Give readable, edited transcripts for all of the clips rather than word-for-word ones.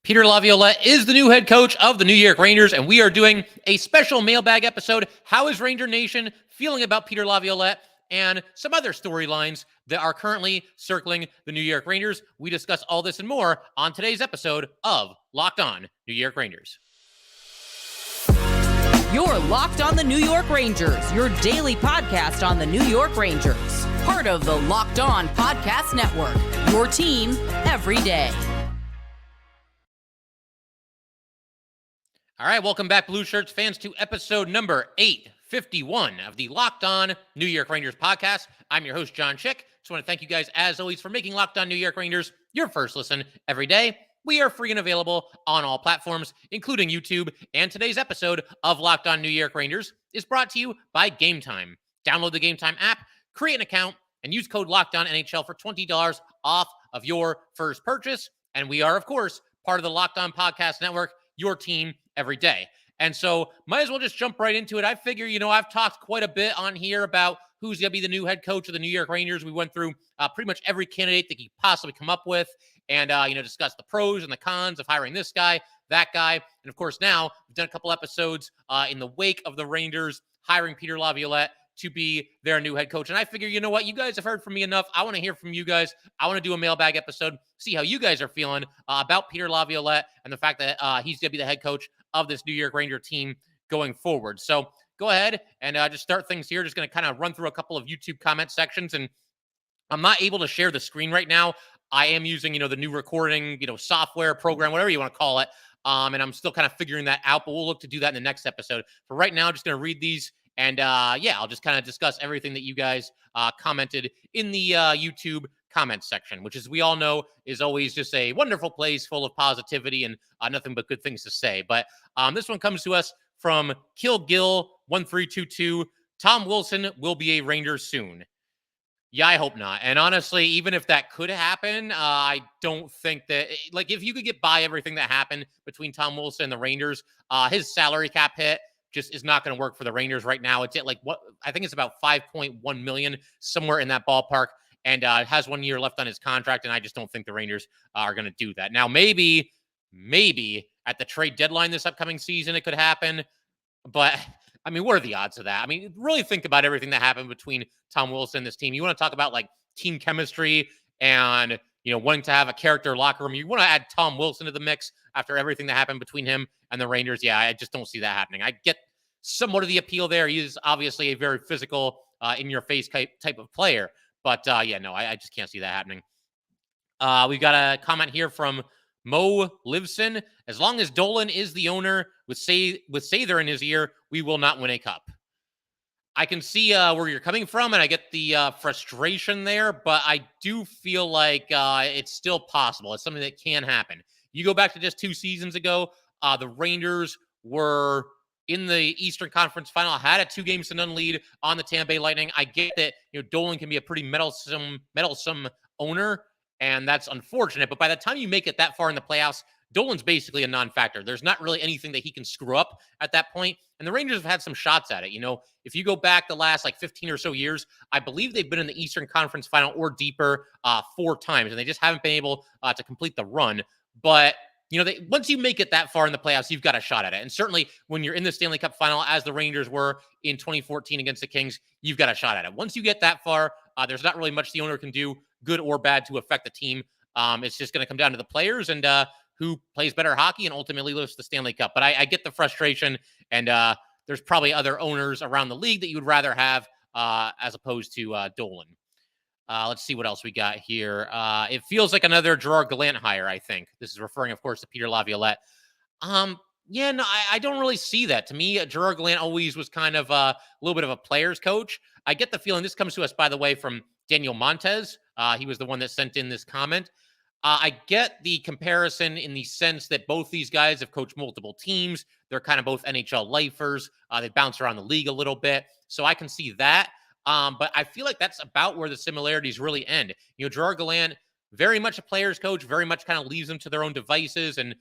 Peter Laviolette is the new head coach of the New York Rangers, and we are doing a special mailbag episode. How is Ranger Nation feeling about Peter Laviolette and some other storylines that are currently circling the New York Rangers? We discuss all this and more on today's episode of Locked On New York Rangers. You're Locked On the New York Rangers, your daily podcast on the New York Rangers. Part of the Locked On Podcast Network, your team every day. All right, welcome back, Blue Shirts fans, to episode number 851 of the Locked On New York Rangers podcast. I'm your host, John Chick. Just want to thank you guys, as always, for making Locked On New York Rangers your first listen every day. We are free and available on all platforms, including YouTube. And today's episode of Locked On New York Rangers is brought to you by Gametime. Download the Gametime app, create an account, and use code LOCKEDONNHL for $20 off of your first purchase. And we are, of course, part of the Locked On Podcast Network, your team every day. And so might as well just jump right into it. I figure, I've talked quite a bit on here about who's going to be the new head coach of the New York Rangers. We went through pretty much every candidate that you could possibly come up with and, discussed the pros and the cons of hiring this guy, that guy. And of course, now we've done a couple episodes in the wake of the Rangers hiring Peter Laviolette to be their new head coach. And I figure, you know what? You guys have heard from me enough. I want to hear from you guys. I want to do a mailbag episode, see how you guys are feeling about Peter Laviolette and the fact that he's going to be the head coach of this New York Ranger team going forward. So go ahead and just start things here. Just going to kind of run through a couple of YouTube comment sections. And I'm not able to share the screen right now. I am using, the new recording, software program, whatever you want to call it. And I'm still kind of figuring that out, but we'll look to do that in the next episode. For right now, I'm just going to read these. And I'll just kind of discuss everything that you guys commented in the YouTube comment section, which, as we all know, is always just a wonderful place full of positivity and nothing but good things to say. But this one comes to us from Kill Gill 1322. Tom Wilson will be a Ranger soon. Yeah, I hope not. And honestly, even if that could happen, I don't think that, if you could get by everything that happened between Tom Wilson and the Rangers, his salary cap hit just is not going to work for the Rangers right now. It's at I think it's about 5.1 million, somewhere in that ballpark, and has 1 year left on his contract. And I just don't think the Rangers are going to do that. Now, maybe at the trade deadline this upcoming season, it could happen. But I mean, what are the odds of that? I mean, really think about everything that happened between Tom Wilson and this team. You want to talk about team chemistry and, wanting to have a character locker room. You want to add Tom Wilson to the mix after everything that happened between him and the Rangers. Yeah, I just don't see that happening. I get somewhat of the appeal there. He is obviously a very physical, in-your-face type of player. But, I just can't see that happening. We've got a comment here from Mo Livson. As long as Dolan is the owner with Sather in his ear, we will not win a cup. I can see where you're coming from, and I get the frustration there, but I do feel like it's still possible. It's something that can happen. You go back to just 2 seasons ago, the Rangers were in the Eastern Conference Final, had a 2-0 lead on the Tampa Bay Lightning. I get that Dolan can be a pretty meddlesome owner, and that's unfortunate. But by the time you make it that far in the playoffs, Dolan's basically a non-factor. There's not really anything that he can screw up at that point. And the Rangers have had some shots at it. If you go back the last 15 or so years, I believe they've been in the Eastern Conference Final or deeper 4 times, and they just haven't been able to complete the run. But once you make it that far in the playoffs, you've got a shot at it. And certainly when you're in the Stanley Cup final, as the Rangers were in 2014 against the Kings, you've got a shot at it. Once you get that far, there's not really much the owner can do, good or bad, to affect the team. It's just going to come down to the players and who plays better hockey and ultimately lifts the Stanley Cup. But I get the frustration, and there's probably other owners around the league that you would rather have as opposed to Dolan. Let's see what else we got here. It feels like another Gerard Gallant hire, I think. This is referring, of course, to Peter Laviolette. I don't really see that. To me, Gerard Gallant always was kind of a little bit of a player's coach. I get the feeling, this comes to us, by the way, from Daniel Montez. He was the one that sent in this comment. I get the comparison in the sense that both these guys have coached multiple teams. They're kind of both NHL lifers. They bounce around the league a little bit. So I can see that. But I feel like that's about where the similarities really end. Gerard Gallant, very much a player's coach, very much kind of leaves them to their own devices. And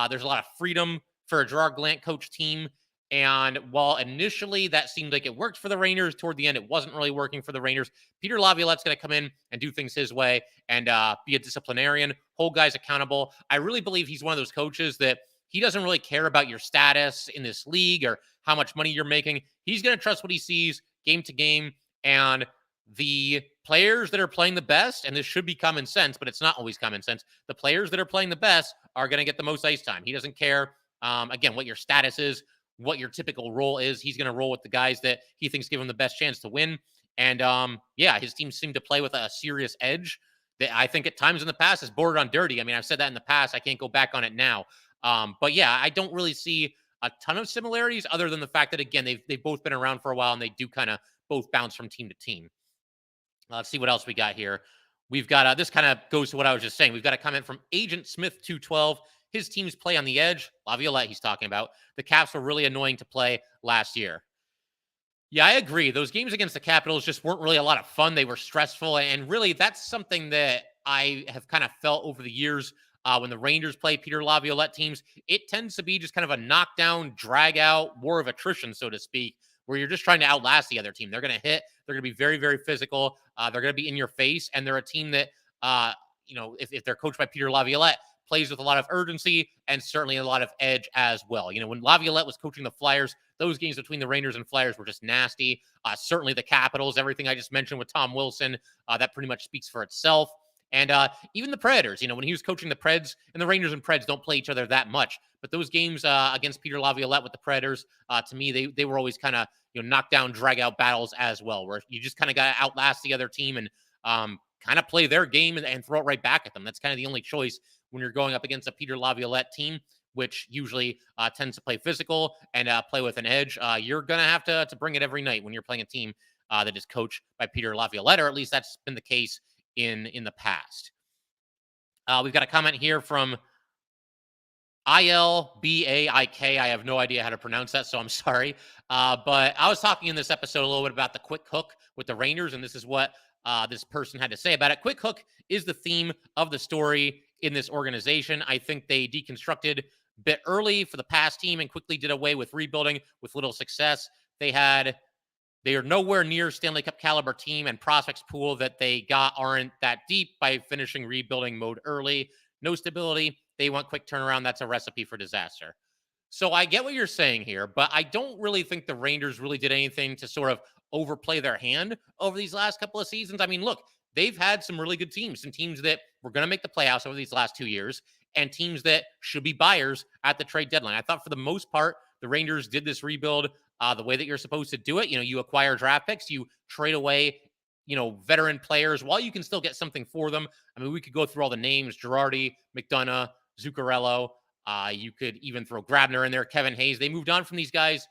there's a lot of freedom for a Gerard Gallant coach team. And while initially that seemed like it worked for the Rangers, toward the end it wasn't really working for the Rangers. Peter Laviolette's going to come in and do things his way and be a disciplinarian, hold guys accountable. I really believe he's one of those coaches that he doesn't really care about your status in this league or how much money you're making. He's going to trust what he sees game to game. And the players that are playing the best, and this should be common sense, but it's not always common sense, the players that are playing the best are going to get the most ice time. He doesn't care, again, what your status is, what your typical role is. He's going to roll with the guys that he thinks give him the best chance to win. And yeah, his team seemed to play with a serious edge that I think at times in the past has bordered on dirty. I mean, I've said that in the past. I can't go back on it now. But yeah, I don't really see a ton of similarities other than the fact that, again, they've both been around for a while and they do kind of both bounce from team to team. Let's see what else we got here. We've got, this kind of goes to what I was just saying. We've got a comment from Agent Smith 212. His teams play on the edge. Laviolette, he's talking about. The Caps were really annoying to play last year. Yeah, I agree. Those games against the Capitals just weren't really a lot of fun. They were stressful. And really, that's something that I have kind of felt over the years when the Rangers play Peter Laviolette teams. It tends to be just kind of a knockdown, drag out, war of attrition, so to speak, where you're just trying to outlast the other team. They're going to hit. They're going to be very, very physical. They're going to be in your face. And they're a team that, if they're coached by Peter Laviolette, plays with a lot of urgency and certainly a lot of edge as well. When Laviolette was coaching the Flyers, those games between the Rangers and Flyers were just nasty. Certainly the Capitals, everything I just mentioned with Tom Wilson, that pretty much speaks for itself. And even the Predators, when he was coaching the Preds, and the Rangers and Preds don't play each other that much, but those games against Peter Laviolette with the Predators, to me, they were always kind of, knockdown, drag out battles as well, where you just kind of got to outlast the other team and kind of play their game and throw it right back at them. That's kind of the only choice when you're going up against a Peter Laviolette team, which usually tends to play physical and play with an edge. You're going to have to bring it every night when you're playing a team that is coached by Peter Laviolette, or at least that's been the case in the past. We've got a comment here from ILBAIK. I have no idea how to pronounce that, so I'm sorry. But I was talking in this episode a little bit about the quick hook with the Rangers, and this is what this person had to say about it. Quick hook is the theme of the story in this organization. I think they deconstructed a bit early for the past team and quickly did away with rebuilding with little success. They are nowhere near Stanley Cup caliber team, and prospects pool that they got aren't that deep by finishing rebuilding mode early. No stability. They want quick turnaround. That's a recipe for disaster. So I get what you're saying here, but I don't really think the Rangers really did anything to sort of overplay their hand over these last couple of seasons. I mean, look, they've had some really good teams, some teams that were going to make the playoffs over these last 2 years, and teams that should be buyers at the trade deadline. I thought for the most part, the Rangers did this rebuild the way that you're supposed to do it. You acquire draft picks, you trade away, veteran players while you can still get something for them. I mean, we could go through all the names: Girardi, McDonough, Zuccarello. You could even throw Grabner in there, Kevin Hayes. They moved on from these guys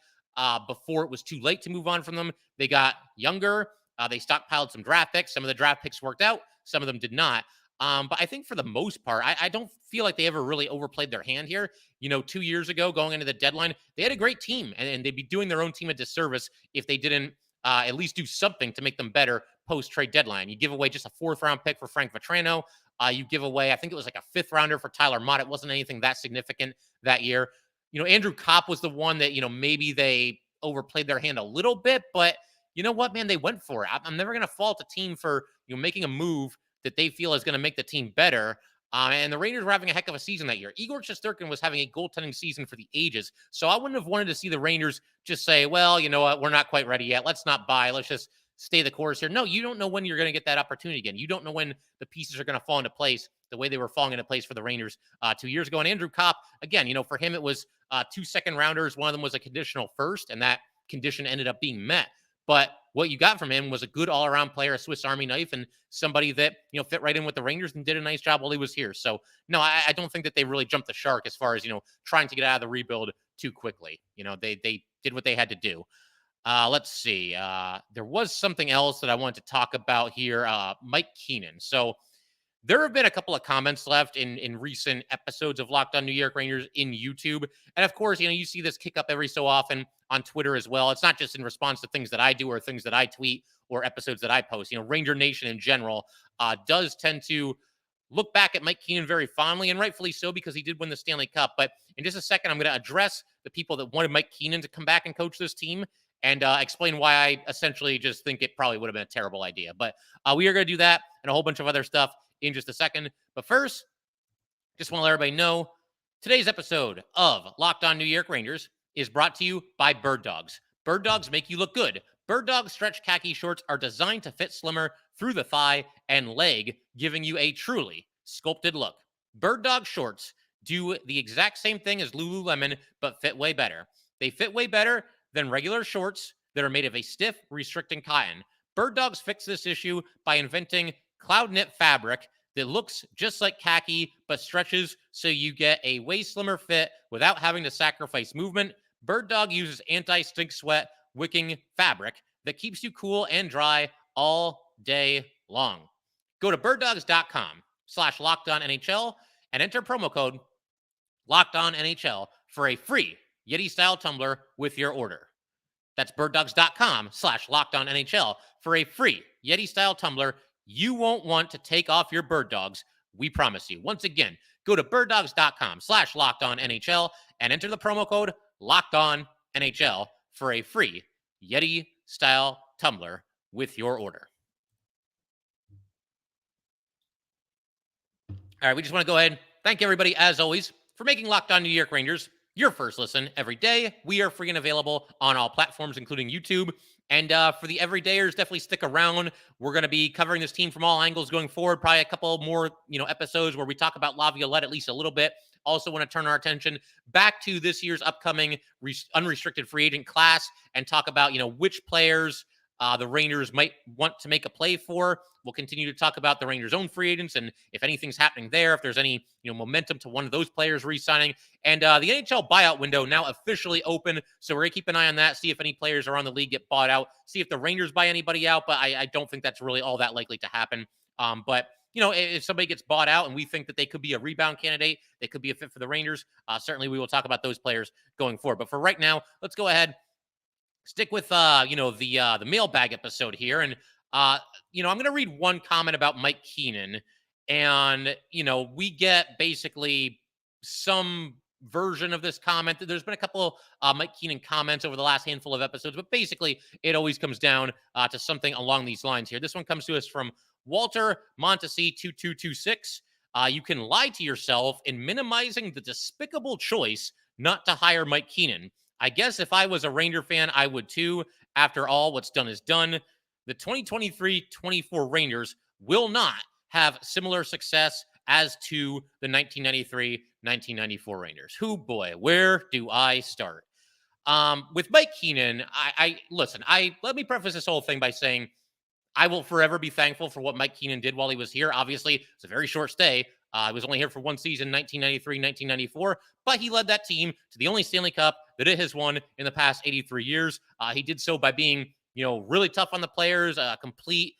before it was too late to move on from them. They got younger. They stockpiled some draft picks. Some of the draft picks worked out. Some of them did not. But I think for the most part, I don't feel like they ever really overplayed their hand here. 2 years ago, going into the deadline, they had a great team, and they'd be doing their own team a disservice if they didn't at least do something to make them better post-trade deadline. You give away just a 4th-round pick for Frank Vatrano. You give away, I think it was like a 5th-rounder for Tyler Mott. It wasn't anything that significant that year. Andrew Kopp was the one that, maybe they overplayed their hand a little bit, but you know what, man, they went for it. I'm never going to fault a team for, making a move that they feel is going to make the team better. And the Rangers were having a heck of a season that year. Igor Shesterkin was having a goaltending season for the ages. So I wouldn't have wanted to see the Rangers just say, well, you know what, we're not quite ready yet. Let's not buy. Let's just stay the course here. No, you don't know when you're going to get that opportunity again. You don't know when the pieces are going to fall into place the way they were falling into place for the Rangers 2 years ago. And Andrew Kopp, again, for him, it was 2 second-rounders. One of them was a conditional first, and that condition ended up being met. But what you got from him was a good all-around player, a Swiss Army knife, and somebody that, fit right in with the Rangers and did a nice job while he was here. So, no, I don't think that they really jumped the shark as far as, trying to get out of the rebuild too quickly. They did what they had to do. Let's see. There was something else that I wanted to talk about here. Mike Keenan. So there have been a couple of comments left in recent episodes of Locked On New York Rangers in YouTube. And of course, you see this kick up every so often on Twitter as well. It's not just in response to things that I do or things that I tweet or episodes that I post. Ranger Nation in general does tend to look back at Mike Keenan very fondly, and rightfully so, because he did win the Stanley Cup. But in just a second, I'm going to address the people that wanted Mike Keenan to come back and coach this team and explain why I essentially just think it probably would have been a terrible idea. But we are going to do that and a whole bunch of other stuff in just a second. But first, just want to let everybody know today's episode of Locked On New York Rangers is brought to you by Birddogs. Birddogs make you look good. Birddogs stretch khaki shorts are designed to fit slimmer through the thigh and leg, giving you a truly sculpted look. Birddog shorts do the exact same thing as Lululemon, but fit way better. They fit way better than regular shorts that are made of a stiff, restricting cotton. Birddogs fix this issue by inventing cloud knit fabric that looks just like khaki, but stretches so you get a way slimmer fit without having to sacrifice movement. Birddog uses anti-stink sweat wicking fabric that keeps you cool and dry all day long. Go to birddogs.com/LockedOnNHL and enter promo code LockedOnNHL for a free Yeti-style tumbler with your order. That's birddogs.com/LockedOnNHL for a free Yeti-style tumbler. You won't want to take off your bird dogs. We promise you. Once again, go to birddogs.com/LockedOnNHL and enter the promo code LockedOnNHL for a free Yeti-style tumbler with your order. All right, we just want to go ahead and thank everybody, as always, for making Locked On New York Rangers your first listen every day. We are free and available on all platforms, including YouTube. And for the everydayers, definitely stick around. We're going to be covering this team from all angles going forward. Probably a couple more, episodes where we talk about Laviolette at least a little bit. Also want to turn our attention back to this year's upcoming unrestricted free agent class and talk about, which players the Rangers might want to make a play for. We'll continue to talk about the Rangers' own free agents and if anything's happening there, if there's any momentum to one of those players re-signing. And the NHL buyout window now officially open, so we're going to keep an eye on that, see if any players around the league get bought out, see if the Rangers buy anybody out, but I don't think that's really all that likely to happen. But if somebody gets bought out and we think that they could be a rebound candidate, they could be a fit for the Rangers, certainly we will talk about those players going forward. But for right now, let's go ahead, stick with the mailbag episode here, and I'm going to read one comment about Mike Keenan, and we get basically some version of this comment. There's been a couple Mike Keenan comments over the last handful of episodes, but basically it always comes down to something along these lines here. This one comes to us from Walter Montesi 2226. You can lie to yourself in minimizing the despicable choice not to hire Mike Keenan. I guess if I was a Ranger fan, I would too. After all, what's done is done. The 2023-24 Rangers will not have similar success as to the 1993-1994 Rangers. Who boy, where do I start? With Mike Keenan, let me preface this whole thing by saying I will forever be thankful for what Mike Keenan did while he was here. Obviously, it's a very short stay. I was only here for one season, 1993-1994, but he led that team to the only Stanley Cup that it has won in the past 83 years. He did so by being, really tough on the players, a complete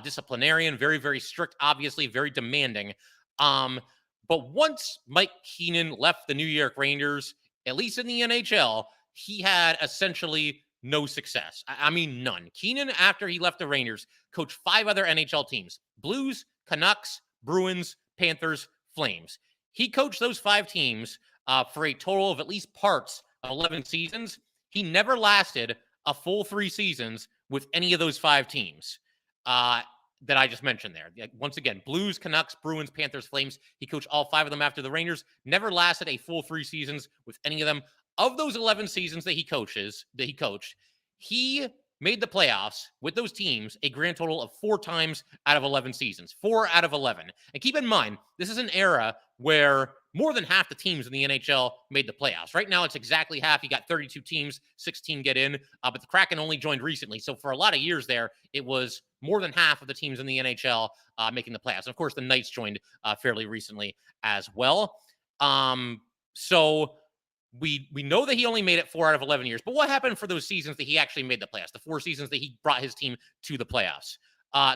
disciplinarian, very, very strict, obviously, very demanding. But once Mike Keenan left the New York Rangers, at least in the NHL, he had essentially no success. I mean, none. Keenan, after he left the Rangers, coached 5 other NHL teams: Blues, Canucks, Bruins, Panthers, Flames. He coached those 5 teams for a total of at least parts of 11 seasons. He never lasted a full 3 seasons with any of those 5 teams that I just mentioned there. Once again, Blues, Canucks, Bruins, Panthers, Flames. He coached all 5 of them after the Rangers. Never lasted a full 3 seasons with any of them. Of those 11 seasons that he coached, he made the playoffs with those teams a grand total of 4 times out of 11 seasons. 4 out of 11. And keep in mind, this is an era where more than half the teams in the NHL made the playoffs. Right now, it's exactly half. You got 32 teams, 16 get in, but the Kraken only joined recently. So for a lot of years there, it was more than half of the teams in the NHL making the playoffs. And of course, the Knights joined fairly recently as well. So we know that he only made it 4 out of 11 years. But what happened for those seasons that he actually made the playoffs, the 4 seasons that he brought his team to the playoffs?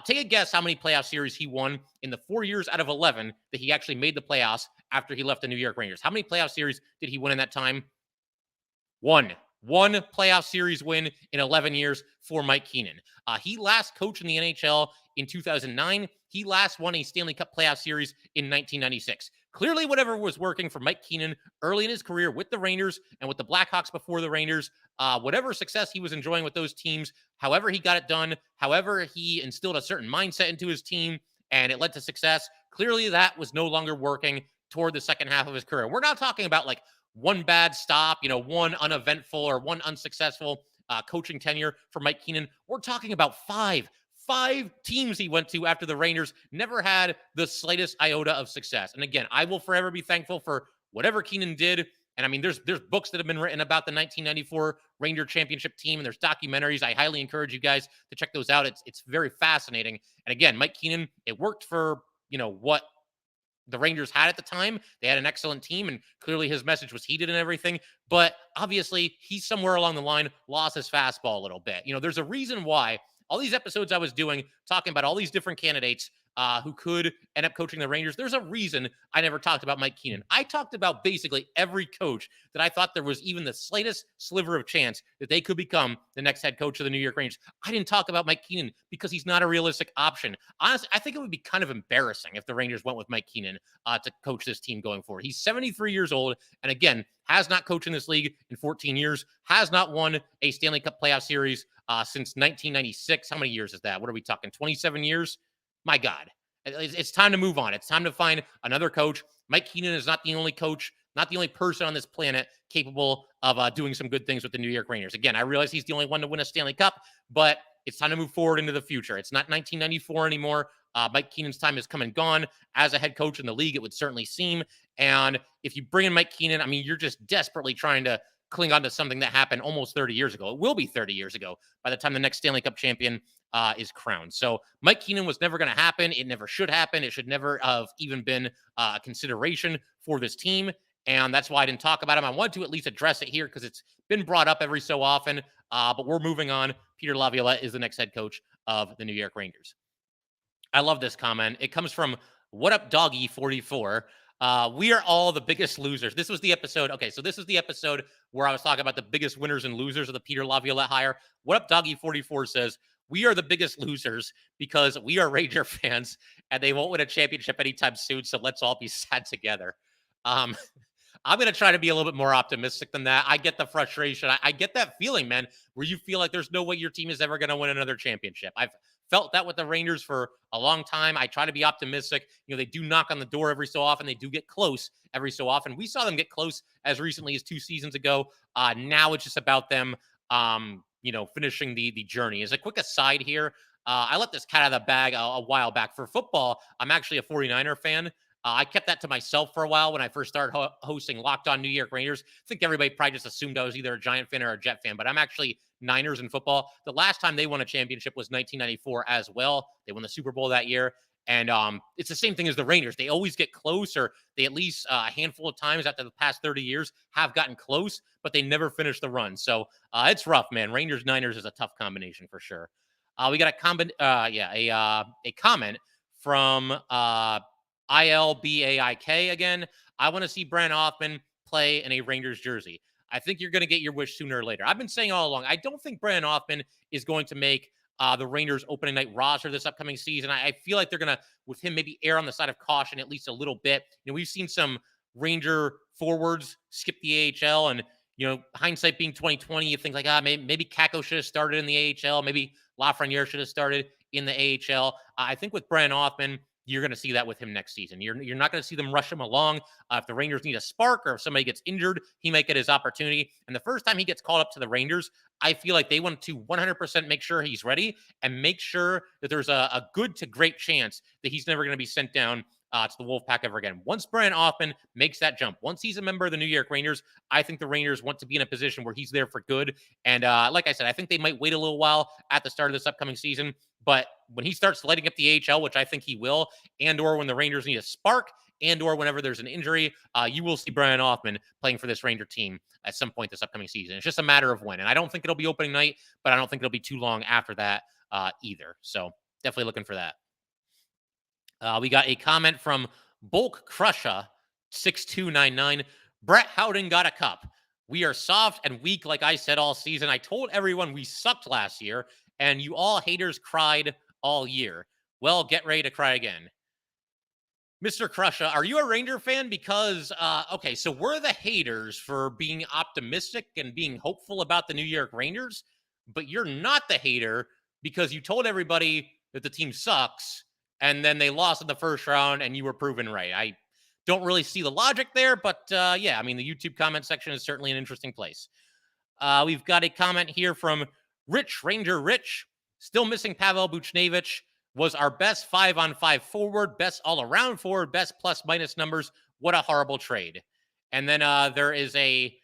Take a guess how many playoff series he won in the 4 years out of 11 that he actually made the playoffs after he left the New York Rangers. How many playoff series did he win in that time? One. one playoff series win in 11 years for Mike Keenan. He last coached in the NHL in 2009. He last won a Stanley Cup playoff series in 1996. Clearly, whatever was working for Mike Keenan early in his career with the Rangers and with the Blackhawks before the Rangers, whatever success he was enjoying with those teams, however he got it done, however he instilled a certain mindset into his team, and it led to success. Clearly, that was no longer working toward the second half of his career. We're not talking about like one bad stop, one uneventful or one unsuccessful coaching tenure for Mike Keenan. We're talking about five teams he went to after the Rangers, never had the slightest iota of success. And again, I will forever be thankful for whatever Keenan did. And I mean, there's books that have been written about the 1994 Ranger championship team, and there's documentaries. I highly encourage you guys to check those out. It's very fascinating. And again, Mike Keenan, it worked for, what the Rangers had at the time. They had an excellent team, and clearly his message was heeded and everything. But obviously, he's somewhere along the line lost his fastball a little bit. There's a reason why all these episodes I was doing, talking about all these different candidates who could end up coaching the Rangers, there's a reason I never talked about Mike Keenan. I talked about basically every coach that I thought there was even the slightest sliver of chance that they could become the next head coach of the New York Rangers. I didn't talk about Mike Keenan because he's not a realistic option. Honestly, I think it would be kind of embarrassing if the Rangers went with Mike Keenan to coach this team going forward. He's 73 years old, and again, has not coached in this league in 14 years, has not won a Stanley Cup playoff series since 1996. How many years is that? What are we talking? 27 years? My God. It's time to move on. It's time to find another coach. Mike Keenan is not the only coach, not the only person on this planet capable of doing some good things with the New York Rangers. Again, I realize he's the only one to win a Stanley Cup, but it's time to move forward into the future. It's not 1994 anymore. Mike Keenan's time has come and gone as a head coach in the league, it would certainly seem. And if you bring in Mike Keenan, I mean, you're just desperately trying to cling on to something that happened almost 30 years ago. It will be 30 years ago by the time the next Stanley Cup champion is crowned. So Mike Keenan was never going to happen. It never should happen. It should never have even been a consideration for this team. And that's why I didn't talk about him. I wanted to at least address it here because it's been brought up every so often. But we're moving on. Peter Laviolette is the next head coach of the New York Rangers. I love this comment. It comes from What Up Doggy 44. We are all the biggest losers. This was the episode. Okay, so this is the episode where I was talking about the biggest winners and losers of the Peter Laviolette hire. What Up Doggy 44 says, we are the biggest losers because we are Ranger fans and they won't win a championship anytime soon. So let's all be sad together. I'm going to try to be a little bit more optimistic than that. I get the frustration. I get that feeling, man, where you feel like there's no way your team is ever going to win another championship. I've felt that with the Rangers for a long time. I try to be optimistic. They do knock on the door every so often. They do get close every so often. We saw them get close as recently as 2 seasons ago. Now it's just about them, finishing the journey. As a quick aside here, I let this cat out of the bag a while back. For football, I'm actually a 49er fan. I kept that to myself for a while when I first started hosting Locked On New York Rangers. I think everybody probably just assumed I was either a Giant fan or a Jet fan, but I'm actually Niners in football. The last time they won a championship was 1994 as well. They won the Super Bowl that year. And it's the same thing as the Rangers. They always get close, or they at least a handful of times after the past 30 years have gotten close, but they never finish the run. So it's rough, man. Rangers-Niners is a tough combination for sure. We got a comment from ILBAIK again. I want to see Brent Hoffman play in a Rangers jersey. I think you're going to get your wish sooner or later. I've been saying all along, I don't think Brent Hoffman is going to make the Rangers opening night roster this upcoming season. I feel like they're going to, with him, maybe err on the side of caution at least a little bit. We've seen some Ranger forwards skip the AHL, and hindsight being 2020, you think like, maybe Kako should have started in the AHL, maybe Lafreniere should have started in the AHL. I think with Brent Hoffman, you're going to see that with him next season. You're not going to see them rush him along. If the Rangers need a spark or if somebody gets injured, he might get his opportunity. And the first time he gets called up to the Rangers, I feel like they want to 100% make sure he's ready and make sure that there's a good to great chance that he's never going to be sent down to the Wolfpack ever again. Once Brent Hoffman makes that jump, once he's a member of the New York Rangers, I think the Rangers want to be in a position where he's there for good. And like I said, I think they might wait a little while at the start of this upcoming season. But when he starts lighting up the AHL, which I think he will, and or when the Rangers need a spark, and or whenever there's an injury, you will see Brent Hoffman playing for this Ranger team at some point this upcoming season. It's just a matter of when. And I don't think it'll be opening night, but I don't think it'll be too long after that either. So definitely looking for that. We got a comment from Bulk Crusher 6299. Brett Howden got a cup. We are soft and weak, like I said all season. I told everyone we sucked last year, and you all haters cried all year. Well, get ready to cry again. Mr. Crusha, are you a Ranger fan? Because, okay, so we're the haters for being optimistic and being hopeful about the New York Rangers, but you're not the hater because you told everybody that the team sucks, and then they lost in the first round, and you were proven right. I don't really see the logic there, but yeah, I mean, the YouTube comment section is certainly an interesting place. We've got a comment here from Rich Ranger Rich. Still missing Pavel Buchnevich. Was our best 5-on-5 forward, best all-around forward, best plus-minus numbers. What a horrible trade. And then there is a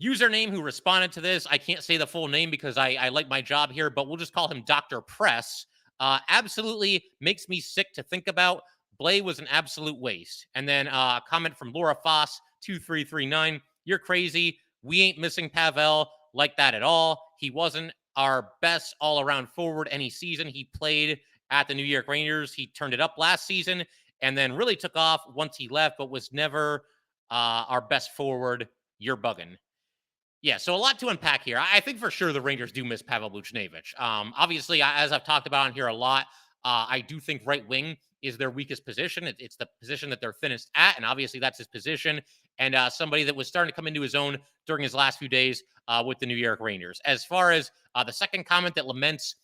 username who responded to this. I can't say the full name because I like my job here, but we'll just call him Dr. Press. Absolutely makes me sick to think about. Blay was an absolute waste. And then a comment from Laura Foss, 2339. You're crazy. We ain't missing Pavel like that at all. He wasn't our best all-around forward any season. He played at the New York Rangers. He turned it up last season and then really took off once he left, but was never our best forward. You're bugging. Yeah, so a lot to unpack here. I think for sure the Rangers do miss Pavel Buchnevich. Obviously, as I've talked about on here a lot, I do think right wing is their weakest position. It's the position that they're thinnest at, and obviously that's his position. And somebody that was starting to come into his own during his last few days with the New York Rangers. As far as the second comment that laments,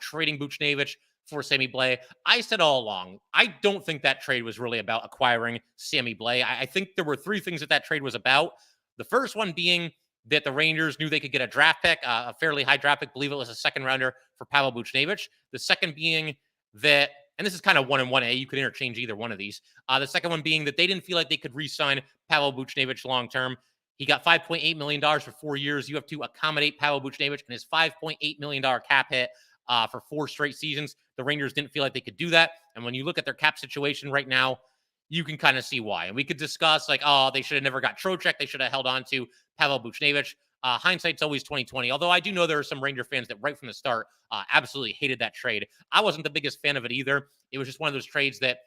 trading Buchnevich for Sammy Blais, I said all along, I don't think that trade was really about acquiring Sammy Blais. I think there were three things that trade was about. The first one being that the Rangers knew they could get a draft pick, a fairly high draft pick, believe it was a second rounder for Pavel Buchnevich. The second being that, and this is kind of 1 and 1A, you could interchange either one of these. The second one being that they didn't feel like they could re-sign Pavel Buchnevich long-term. He got $5.8 million for 4 years. You have to accommodate Pavel Buchnevich and his $5.8 million cap hit for 4 straight seasons. The Rangers didn't feel like they could do that. And when you look at their cap situation right now, you can kind of see why. And we could discuss like, oh, they should have never got Trocheck. They should have held on to Pavel Buchnevich. Hindsight's always 2020. Although I do know there are some Ranger fans that right from the start absolutely hated that trade. I wasn't the biggest fan of it either. It was just one of those trades that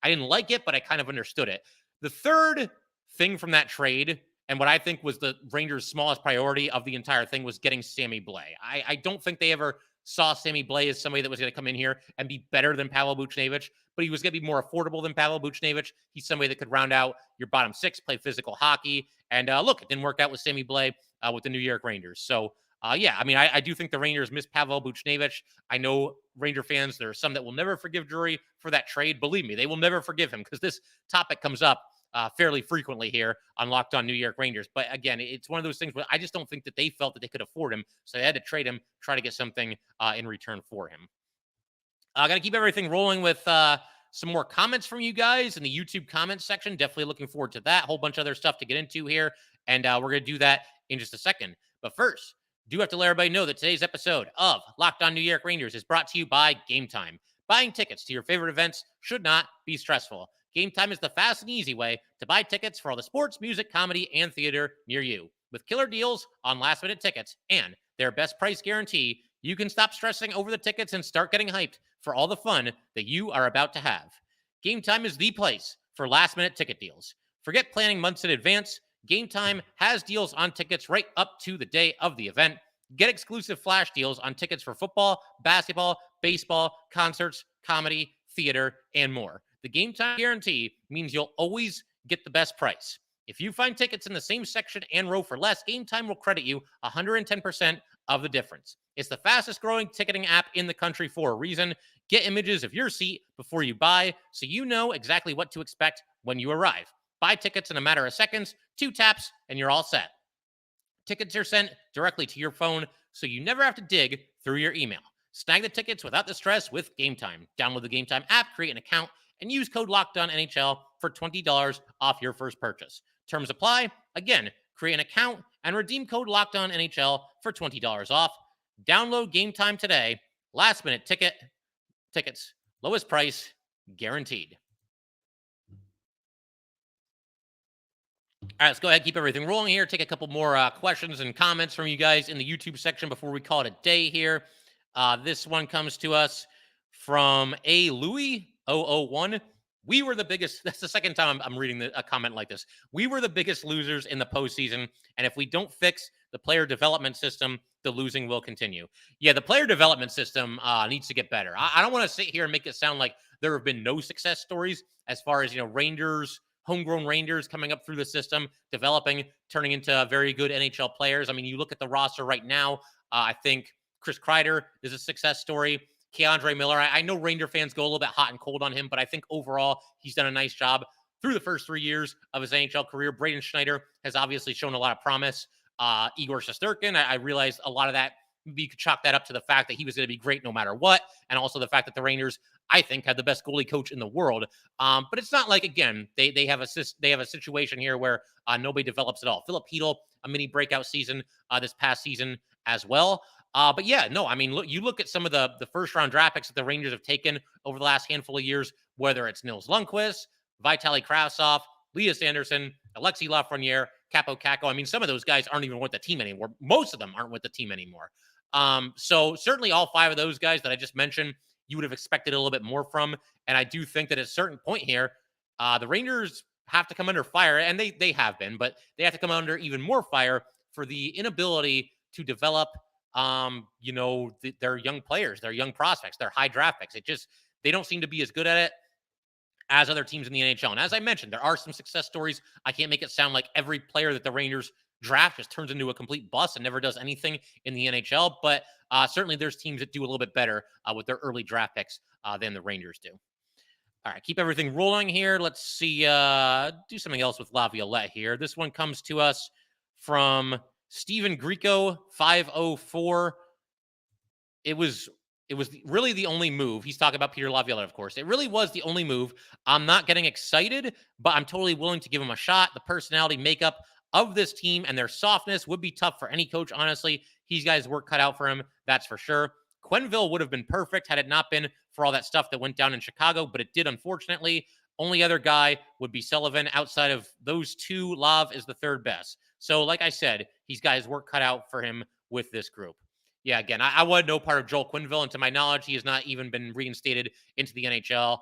I didn't like it, but I kind of understood it. The third thing from that trade, and what I think was the Rangers' smallest priority of the entire thing, was getting Sammy Blais. I don't think they ever saw Sammy Blais as somebody that was going to come in here and be better than Pavel Buchnevich, but he was going to be more affordable than Pavel Buchnevich. He's somebody that could round out your bottom six, play physical hockey. And look, it didn't work out with Sammy Blais with the New York Rangers. So, yeah, I mean, I do think the Rangers miss Pavel Buchnevich. I know Ranger fans, there are some that will never forgive Drury for that trade. Believe me, they will never forgive him because this topic comes up fairly frequently here on Locked On New York Rangers. But again, it's one of those things where I just don't think that they felt that they could afford him. So they had to trade him, try to get something in return for him. I got to keep everything rolling with some more comments from you guys in the YouTube comments section. Definitely looking forward to that. Whole bunch of other stuff to get into here. And we're going to do that in just a second. But first, do have to let everybody know that today's episode of Locked On New York Rangers is brought to you by Gametime. Buying tickets to your favorite events should not be stressful. Gametime is the fast and easy way to buy tickets for all the sports, music, comedy, and theater near you. With killer deals on last-minute tickets and their best price guarantee, you can stop stressing over the tickets and start getting hyped for all the fun that you are about to have. Gametime is the place for last-minute ticket deals. Forget planning months in advance. Gametime has deals on tickets right up to the day of the event. Get exclusive flash deals on tickets for football, basketball, baseball, concerts, comedy, theater, and more. The Gametime guarantee means you'll always get the best price. If you find tickets in the same section and row for less, Gametime will credit you 110% of the difference. It's the fastest growing ticketing app in the country for a reason. Get images of your seat before you buy so you know exactly what to expect when you arrive. Buy tickets in a matter of seconds, 2 taps, and you're all set. Tickets are sent directly to your phone so you never have to dig through your email. Snag the tickets without the stress with Gametime. Download the Gametime app, create an account, and use code LOCKEDONNHL for $20 off your first purchase. Terms apply. Again, create an account and redeem code LOCKEDONNHL for $20 off. Download Gametime today. Last minute tickets, lowest price guaranteed. All right, let's go ahead and keep everything rolling here. Take a couple more questions and comments from you guys in the YouTube section before we call it a day here. This one comes to us from A. Louis 001. we were the biggest. That's the second time I'm reading a comment like this. We were the biggest losers in the postseason. And if we don't fix the player development system, the losing will continue. Yeah, the player development system needs to get better. I don't want to sit here and make it sound like there have been no success stories as far as, Rangers, homegrown Rangers coming up through the system, developing, turning into very good NHL players. I mean, you look at the roster right now, I think Chris Kreider is a success story. Keandre Miller, I know Ranger fans go a little bit hot and cold on him, but I think overall he's done a nice job through the first 3 years of his NHL career. Braden Schneider has obviously shown a lot of promise. Igor Shesterkin, I realized a lot of that, you could chalk that up to the fact that he was going to be great no matter what, and also the fact that the Rangers, I think, had the best goalie coach in the world. But it's not like, again, they have a situation here where nobody develops at all. Philip Hedl, a mini breakout season this past season as well. But yeah, no, I mean, you look at some of the first round draft picks that the Rangers have taken over the last handful of years, whether it's Nils Lundqvist, Vitaly Kravtsov, Elias Anderson, Alexei Lafreniere, Capo Caco. I mean, some of those guys aren't even with the team anymore. Most of them aren't with the team anymore. So certainly all 5 of those guys that I just mentioned, you would have expected a little bit more from. And I do think that at a certain point here, the Rangers have to come under fire, and they have been, but they have to come under even more fire for the inability to develop their young players, their young prospects, their high draft picks. They don't seem to be as good at it as other teams in the NHL. And as I mentioned, there are some success stories. I can't make it sound like every player that the Rangers draft just turns into a complete bust and never does anything in the NHL. But certainly there's teams that do a little bit better with their early draft picks than the Rangers do. All right, keep everything rolling here. Let's see, do something else with Laviolette here. This one comes to us from Steven Greco 504. It was really the only move. He's talking about Peter Laviolette, of course. It really was the only move. I'm not getting excited, but I'm totally willing to give him a shot. The personality makeup of this team and their softness would be tough for any coach, honestly. He's got his work cut out for him, that's for sure. Quenneville would have been perfect had it not been for all that stuff that went down in Chicago, but it did, unfortunately. Only other guy would be Sullivan. Outside of those two, Lav is the third best. So, like I said, he's got his work cut out for him with this group. Yeah, again, I was no part of Joel Quenneville, and to my knowledge, he has not even been reinstated into the NHL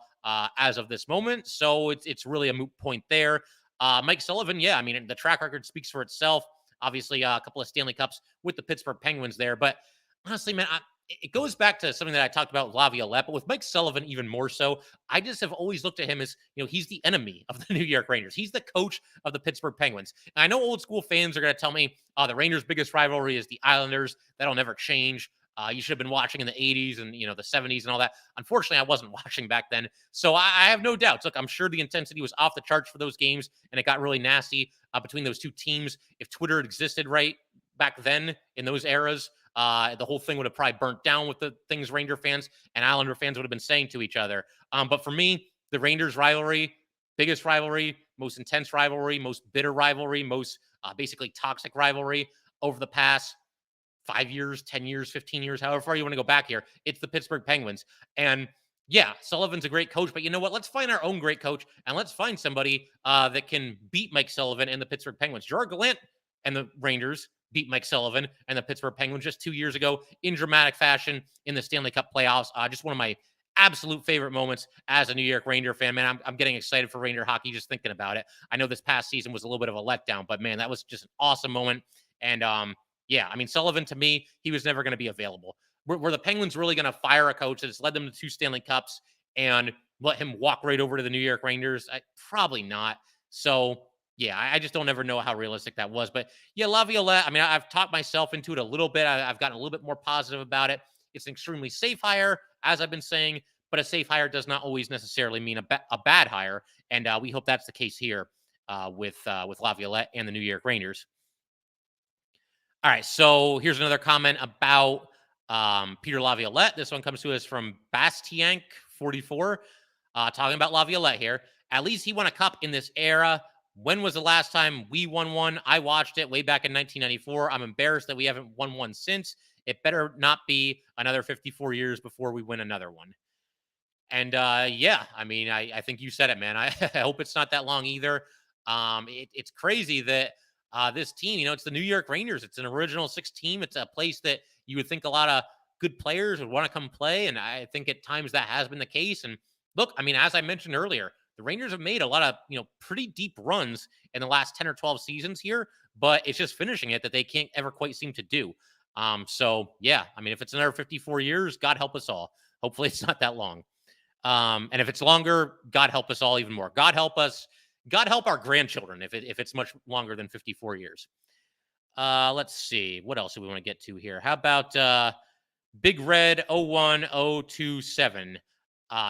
as of this moment. So it's really a moot point there. Mike Sullivan, yeah, I mean, the track record speaks for itself. Obviously, a couple of Stanley Cups with the Pittsburgh Penguins there. But honestly, man, it goes back to something that I talked about with Laviolette, but with Mike Sullivan even more so. I just have always looked at him as, he's the enemy of the New York Rangers. He's the coach of the Pittsburgh Penguins. And I know old school fans are going to tell me, the Rangers' biggest rivalry is the Islanders. That'll never change. You should have been watching in the 80s and, the 70s and all that. Unfortunately, I wasn't watching back then. So I have no doubts. Look, I'm sure the intensity was off the charts for those games, and it got really nasty between those two teams. If Twitter existed right back then in those eras, the whole thing would have probably burnt down with the things Ranger fans and Islander fans would have been saying to each other. But for me, the Rangers rivalry, biggest rivalry, most intense rivalry, most bitter rivalry, most basically toxic rivalry over the past 5 years, 10 years, 15 years, however far you want to go back here. It's the Pittsburgh Penguins. And yeah, Sullivan's a great coach, but you know what? Let's find our own great coach, and let's find somebody that can beat Mike Sullivan and the Pittsburgh Penguins. Gerard Gallant and the Rangers beat Mike Sullivan and the Pittsburgh Penguins just 2 years ago in dramatic fashion in the Stanley Cup playoffs. Just one of my absolute favorite moments as a New York Ranger fan. Man, I'm getting excited for Ranger hockey just thinking about it. I know this past season was a little bit of a letdown, but man, that was just an awesome moment. And yeah, I mean, Sullivan, to me, he was never going to be available. Were the Penguins really going to fire a coach that's led them to 2 Stanley Cups and let him walk right over to the New York Rangers? Probably not. So yeah, I just don't ever know how realistic that was. But yeah, Laviolette, I mean, I've talked myself into it a little bit. I've gotten a little bit more positive about it. It's an extremely safe hire, as I've been saying, but a safe hire does not always necessarily mean a bad hire. And we hope that's the case here with Laviolette and the New York Rangers. All right, so here's another comment about Peter Laviolette. This one comes to us from Bastiank44, talking about Laviolette here. At least he won a cup in this era. When was the last time we won one? I watched it way back in 1994. I'm embarrassed that we haven't won one since. It better not be another 54 years before we win another one. And yeah, I mean, I think you said it, man. I hope it's not that long either. It's crazy that this team, it's the New York Rangers. It's an original 6 team. It's a place that you would think a lot of good players would want to come play. And I think at times that has been the case. And look, I mean, as I mentioned earlier, the Rangers have made a lot of, pretty deep runs in the last 10 or 12 seasons here, but it's just finishing it that they can't ever quite seem to do. So yeah, I mean, if it's another 54 years, God help us all. Hopefully it's not that long. And if it's longer, God help us all even more. God help us. God help our grandchildren if it's much longer than 54 years. Let's see. What else do we want to get to here? How about Big Red 01027?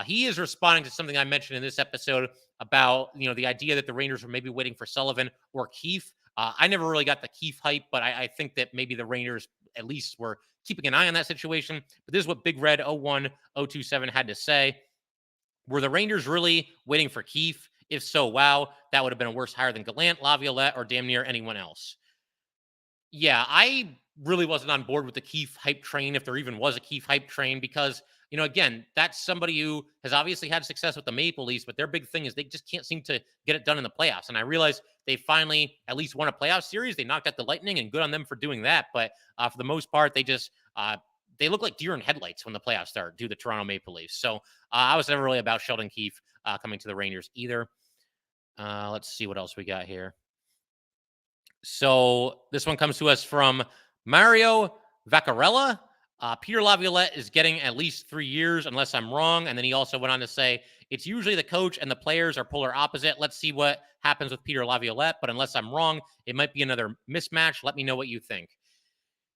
He is responding to something I mentioned in this episode about, the idea that the Rangers were maybe waiting for Sullivan or Keefe. I never really got the Keefe hype, but I think that maybe the Rangers at least were keeping an eye on that situation. But this is what Big Red 01027 had to say. Were the Rangers really waiting for Keefe? If so, wow, that would have been a worse hire than Gallant, Laviolette, or damn near anyone else. Yeah, I really wasn't on board with the Keefe hype train, if there even was a Keefe hype train, because, again, that's somebody who has obviously had success with the Maple Leafs, but their big thing is they just can't seem to get it done in the playoffs. And I realize they finally at least won a playoff series. They knocked out the Lightning, and good on them for doing that. But for the most part, they look like deer in headlights when the playoffs start, due to the Toronto Maple Leafs. So I was never really about Sheldon Keefe coming to the Rangers either. Let's see what else we got here. So this one comes to us from Mario Vaccarella. Peter Laviolette is getting at least 3 years, unless I'm wrong. And then he also went on to say, it's usually the coach and the players are polar opposite. Let's see what happens with Peter Laviolette. But unless I'm wrong, it might be another mismatch. Let me know what you think.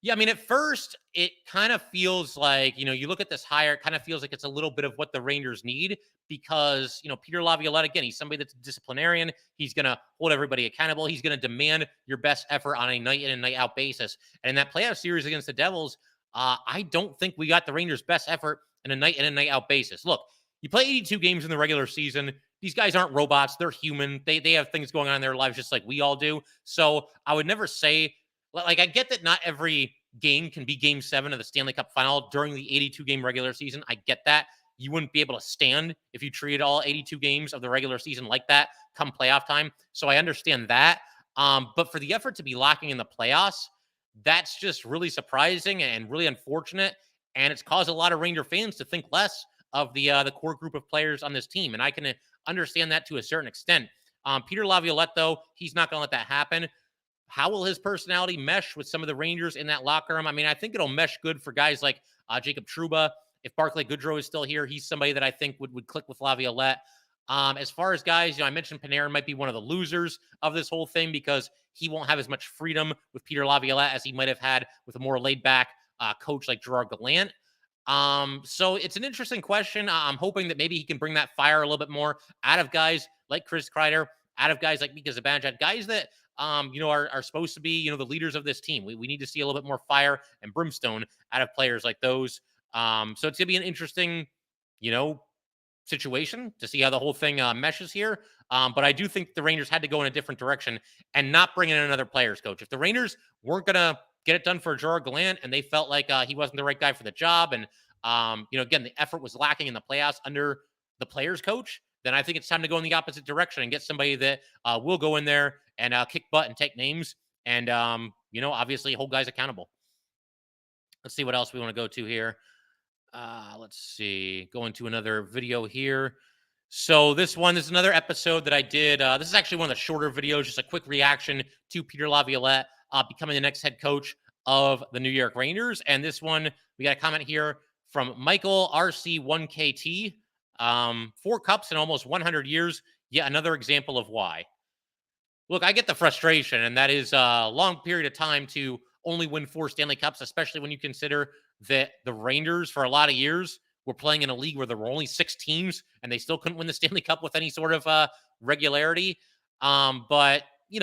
Yeah, I mean, at first, it kind of feels like, you look at this hire, it kind of feels like it's a little bit of what the Rangers need because, Peter Laviolette, again, he's somebody that's a disciplinarian. He's going to hold everybody accountable. He's going to demand your best effort on a night in and night out basis. And in that playoff series against the Devils, I don't think we got the Rangers' best effort in a night in and night out basis. Look, you play 82 games in the regular season. These guys aren't robots. They're human. They have things going on in their lives just like we all do. So I would never say, like, I get that not every game can be game 7 of the Stanley Cup final during the 82-game regular season. I get that. You wouldn't be able to stand if you treated all 82 games of the regular season like that come playoff time. So I understand that. But for the effort to be lacking in the playoffs, that's just really surprising and really unfortunate. And it's caused a lot of Ranger fans to think less of the core group of players on this team. And I can understand that to a certain extent. Peter Laviolette, though, he's not going to let that happen. How will his personality mesh with some of the Rangers in that locker room? I mean, I think it'll mesh good for guys like Jacob Trouba. If Barclay Goodrow is still here, he's somebody that I think would click with Laviolette. As far as guys, I mentioned Panarin might be one of the losers of this whole thing because he won't have as much freedom with Peter Laviolette as he might have had with a more laid-back coach like Gerard Gallant. So it's an interesting question. I'm hoping that maybe he can bring that fire a little bit more out of guys like Chris Kreider, out of guys like Mika Zibanejad, guys that are supposed to be, the leaders of this team. We need to see a little bit more fire and brimstone out of players like those. So it's going to be an interesting, situation to see how the whole thing meshes here. But I do think the Rangers had to go in a different direction and not bring in another players coach. If the Rangers weren't going to get it done for Gerard Gallant and they felt like he wasn't the right guy for the job and, again, the effort was lacking in the playoffs under the players coach, then I think it's time to go in the opposite direction and get somebody that will go in there and kick butt and take names and, obviously hold guys accountable. Let's see what else we want to go to here. Let's see. Going to another video here. So this is another episode that I did. This is actually one of the shorter videos, just a quick reaction to Peter Laviolette becoming the next head coach of the New York Rangers. And this one, we got a comment here from Michael RC1KT. 4 cups in almost 100 years. Yet another example of why. Look, I get the frustration, and that is a long period of time to only win 4 Stanley Cups, especially when you consider that the Rangers, for a lot of years, were playing in a league where there were only 6 teams, and they still couldn't win the Stanley Cup with any sort of regularity. But, you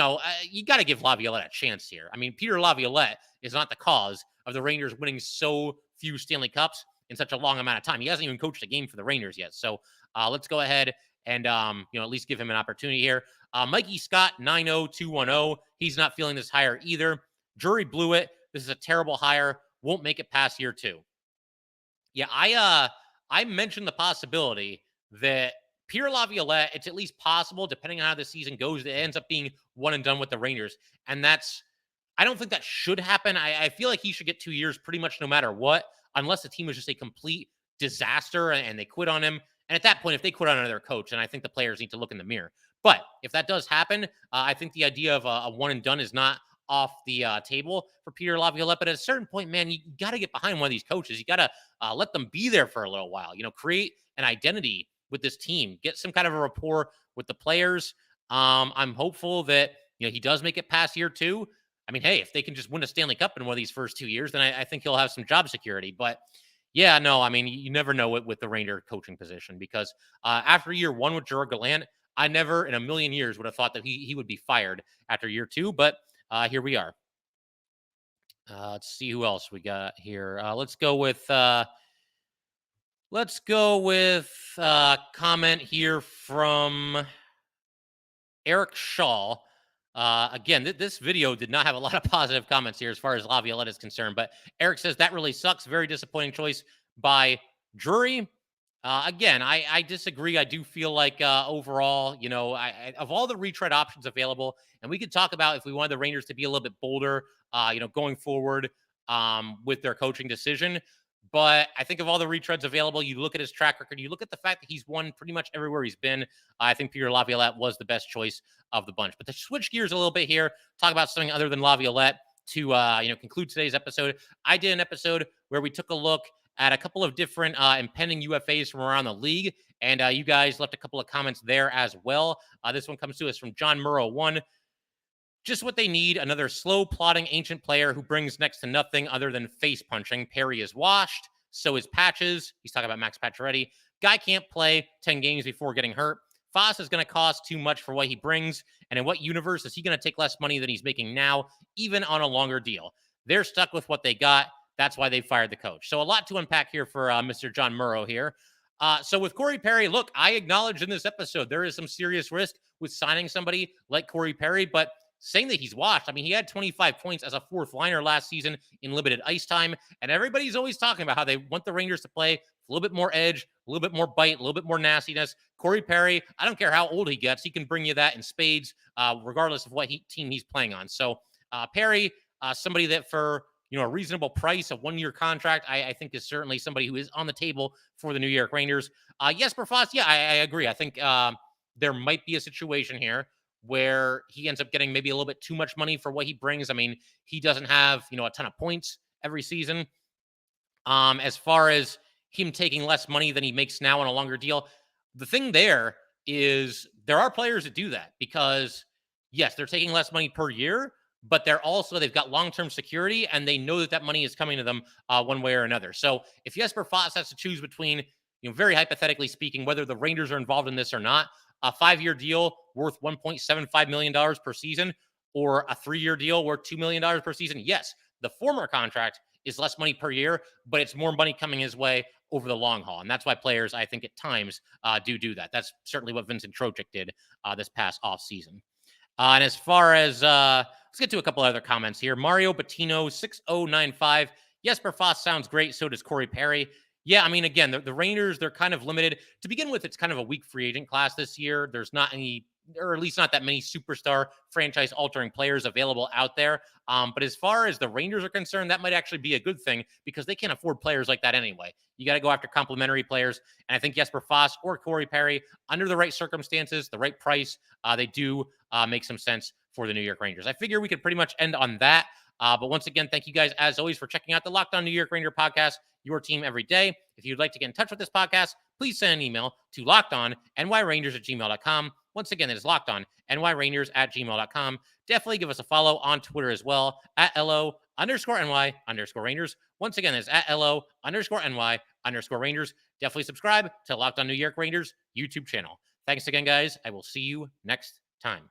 got to give Laviolette a chance here. I mean, Peter Laviolette is not the cause of the Rangers winning so few Stanley Cups in such a long amount of time. He hasn't even coached a game for the Rangers yet. So let's go ahead and, at least give him an opportunity here. Mikey Scott 90210. He's not feeling this hire either. Jury blew it. This is a terrible hire. Won't make it past year 2. Yeah, I mentioned the possibility that Peter Laviolette, it's at least possible, depending on how the season goes, that it ends up being one and done with the Rangers. And I don't think that should happen. I feel like he should get 2 years pretty much no matter what, unless the team is just a complete disaster and they quit on him And at that point, if they quit on another coach, then I think the players need to look in the mirror. But if that does happen, I think the idea of a one and done is not off the table for Peter Laviolette. But at a certain point, man, you got to get behind one of these coaches. You got to let them be there for a little while. Create an identity with this team. Get some kind of a rapport with the players. I'm hopeful that he does make it past year 2. I mean, hey, if they can just win a Stanley Cup in one of these first 2 years, then I think he'll have some job security. But yeah, no, I mean, you never know it with the Ranger coaching position because after year 1 with Gerard Gallant, I never in a million years would have thought that he would be fired after year 2. But here we are. Let's see who else we got here. Let's go with comment here from Eric Shaw. Again, this video did not have a lot of positive comments here as far as Laviolette is concerned, but Eric says that really sucks. Very disappointing choice by Drury. Again, I disagree. I do feel like overall, of all the retread options available, and we could talk about if we wanted the Rangers to be a little bit bolder, going forward with their coaching decision. But I think of all the retreads available, you look at his track record, you look at the fact that he's won pretty much everywhere he's been. I think Peter Laviolette was the best choice of the bunch. But to switch gears a little bit here, talk about something other than Laviolette to conclude today's episode. I did an episode where we took a look at a couple of different impending UFAs from around the league, and you guys left a couple of comments there as well. This one comes to us from John Murrow 1. Just what they need, another slow, plodding, ancient player who brings next to nothing other than face punching. Perry is washed. So is Patches. He's talking about Max Pacioretty. Guy can't play 10 games before getting hurt. Foss is going to cost too much for what he brings. And in what universe is he going to take less money than he's making now, even on a longer deal? They're stuck with what they got. That's why they fired the coach. So a lot to unpack here for Mr. John Murrow here. So with Corey Perry, look, I acknowledge in this episode there is some serious risk with signing somebody like Corey Perry, but saying that he's washed, I mean, he had 25 points as a fourth liner last season in limited ice time, and everybody's always talking about how they want the Rangers to play a little bit more edge, a little bit more bite, a little bit more nastiness. Corey Perry, I don't care how old he gets, he can bring you that in spades, regardless of what team he's playing on. So Perry, somebody that for a reasonable price, a 1-year contract, I think is certainly somebody who is on the table for the New York Rangers. Jesper Foss, yeah, I agree. I think there might be a situation here where he ends up getting maybe a little bit too much money for what he brings. I mean, he doesn't have, a ton of points every season. As far as him taking less money than he makes now on a longer deal, the thing there is there are players that do that because, yes, they're taking less money per year, but they've got long-term security and they know that money is coming to them one way or another. So if Jesper Foss has to choose between, very hypothetically speaking, whether the Rangers are involved in this or not, a 5-year deal worth $1.75 million per season or a 3-year deal worth $2 million per season. Yes, the former contract is less money per year, but it's more money coming his way over the long haul. And that's why players, I think, at times do that. That's certainly what Vincent Trocheck did this past offseason. And as far as, let's get to a couple other comments here. Mario Bettino, 6095. Jesper Foss sounds great. So does Corey Perry. Yeah, I mean, again, the Rangers, they're kind of limited. To begin with, it's kind of a weak free agent class this year. There's not any, or at least not that many superstar franchise-altering players available out there. But as far as the Rangers are concerned, that might actually be a good thing because they can't afford players like that anyway. You got to go after complementary players. And I think Jesper Foss or Corey Perry, under the right circumstances, the right price, they do make some sense for the New York Rangers. I figure we could pretty much end on that. But once again, thank you guys, as always, for checking out the Locked On New York Ranger podcast, your team every day. If you'd like to get in touch with this podcast, please send an email to lockedonnyrangers@gmail.com. Once again, it is lockedonnyrangers@gmail.com. Definitely give us a follow on Twitter as well, @LO_NY_Rangers. Once again, it's @LO_NY_Rangers. Definitely subscribe to Locked On New York Rangers YouTube channel. Thanks again, guys. I will see you next time.